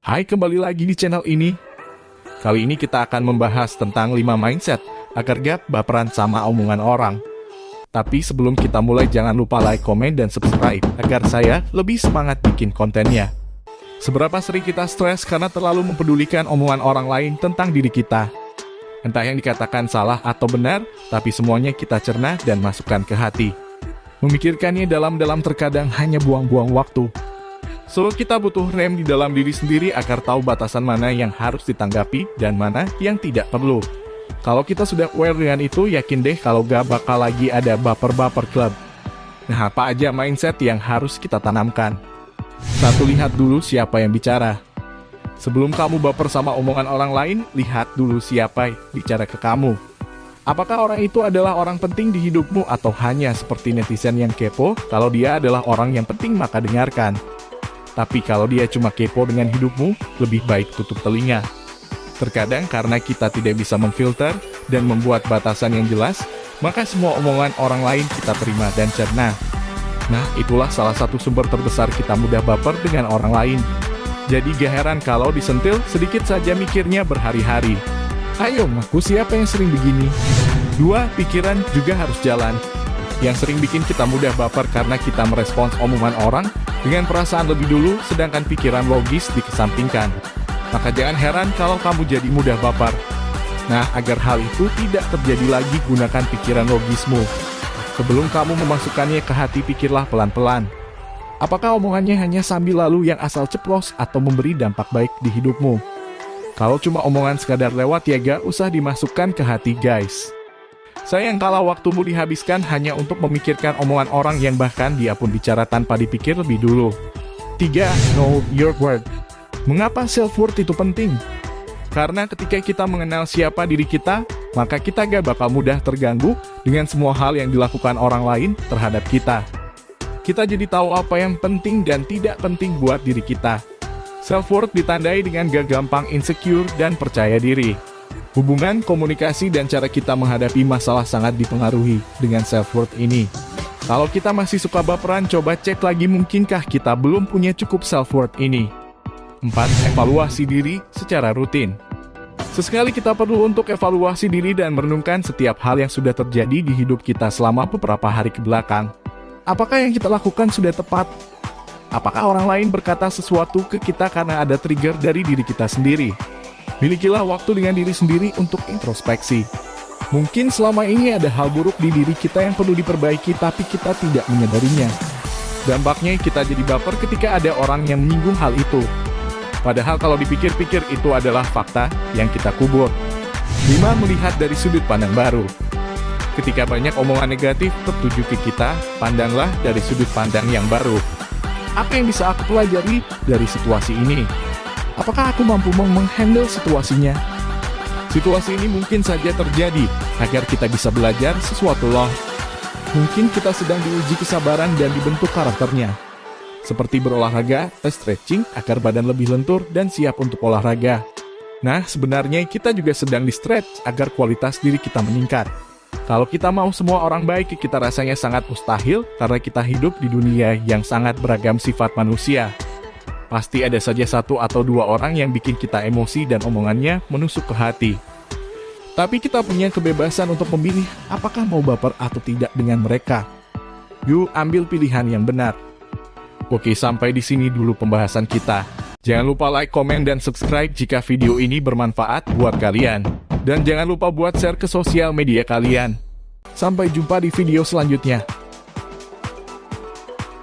Hai, kembali lagi di channel ini. Kali ini kita akan membahas tentang 5 mindset agar gak baperan sama omongan orang. Tapi sebelum kita mulai, jangan lupa like, komen, dan subscribe agar saya lebih semangat bikin kontennya. Seberapa sering kita stres karena terlalu mempedulikan omongan orang lain tentang diri kita? Entah yang dikatakan salah atau benar, tapi semuanya kita cerna dan masukkan ke hati. Memikirkannya dalam-dalam terkadang hanya buang-buang waktu. So, kita butuh rem di dalam diri sendiri agar tahu batasan mana yang harus ditanggapi dan mana yang tidak perlu. Kalau kita sudah aware dengan itu, yakin deh kalau gak bakal lagi ada baper-baper club. Nah, apa aja mindset yang harus kita tanamkan? 1. Lihat dulu siapa yang bicara. Sebelum kamu baper sama omongan orang lain, lihat dulu siapa yang bicara ke kamu. Apakah orang itu adalah orang penting di hidupmu atau hanya seperti netizen yang kepo? Kalau dia adalah orang yang penting maka dengarkan. Tapi kalau dia cuma kepo dengan hidupmu, lebih baik tutup telinga. Terkadang karena kita tidak bisa memfilter dan membuat batasan yang jelas, maka semua omongan orang lain kita terima dan cerna. Nah, itulah salah satu sumber terbesar kita mudah baper dengan orang lain. Jadi gak heran kalau disentil, sedikit saja mikirnya berhari-hari. Ayo, ngaku siapa yang sering begini? 2. Pikiran juga harus jalan. Yang sering bikin kita mudah baper karena kita merespons omongan orang dengan perasaan lebih dulu, sedangkan pikiran logis dikesampingkan. Maka jangan heran kalau kamu jadi mudah baper. Nah, agar hal itu tidak terjadi lagi, gunakan pikiran logismu. Sebelum kamu memasukkannya ke hati, pikirlah pelan-pelan. Apakah omongannya hanya sambil lalu yang asal ceplos atau memberi dampak baik di hidupmu? Kalau cuma omongan sekadar lewat ya gak usah dimasukkan ke hati, guys. Sayang kalau waktumu dihabiskan hanya untuk memikirkan omongan orang yang bahkan dia pun bicara tanpa dipikir lebih dulu. 3. Know your worth. Mengapa self-worth itu penting? Karena ketika kita mengenal siapa diri kita, maka kita gak bakal mudah terganggu dengan semua hal yang dilakukan orang lain terhadap kita. Kita jadi tahu apa yang penting dan tidak penting buat diri kita. Self-worth ditandai dengan gak gampang insecure dan percaya diri. Hubungan, komunikasi, dan cara kita menghadapi masalah sangat dipengaruhi dengan self-worth ini. Kalau kita masih suka baperan, coba cek lagi mungkinkah kita belum punya cukup self-worth ini. 4. Evaluasi diri secara rutin. Sesekali kita perlu untuk evaluasi diri dan merenungkan setiap hal yang sudah terjadi di hidup kita selama beberapa hari ke belakang. Apakah yang kita lakukan sudah tepat? Apakah orang lain berkata sesuatu ke kita karena ada trigger dari diri kita sendiri? Milikilah waktu dengan diri sendiri untuk introspeksi. Mungkin selama ini ada hal buruk di diri kita yang perlu diperbaiki tapi kita tidak menyadarinya. Dampaknya kita jadi baper ketika ada orang yang menyinggung hal itu. Padahal kalau dipikir-pikir itu adalah fakta yang kita kubur. 5. Melihat dari sudut pandang baru. Ketika banyak omongan negatif tertuju ke kita, pandanglah dari sudut pandang yang baru. Apa yang bisa aku pelajari dari situasi ini? Apakah aku mampu menghandle situasinya? Situasi ini mungkin saja terjadi agar kita bisa belajar sesuatu loh. Mungkin kita sedang diuji kesabaran dan dibentuk karakternya. Seperti berolahraga, stretching agar badan lebih lentur dan siap untuk olahraga. Nah, sebenarnya kita juga sedang di-stretch agar kualitas diri kita meningkat. Kalau kita mau semua orang baik, kita rasanya sangat mustahil karena kita hidup di dunia yang sangat beragam sifat manusia. Pasti ada saja 1 atau 2 orang yang bikin kita emosi dan omongannya menusuk ke hati. Tapi kita punya kebebasan untuk memilih apakah mau baper atau tidak dengan mereka. Yuk, ambil pilihan yang benar. Oke, sampai di sini dulu pembahasan kita. Jangan lupa like, komen, dan subscribe jika video ini bermanfaat buat kalian. Dan jangan lupa buat share ke sosial media kalian. Sampai jumpa di video selanjutnya.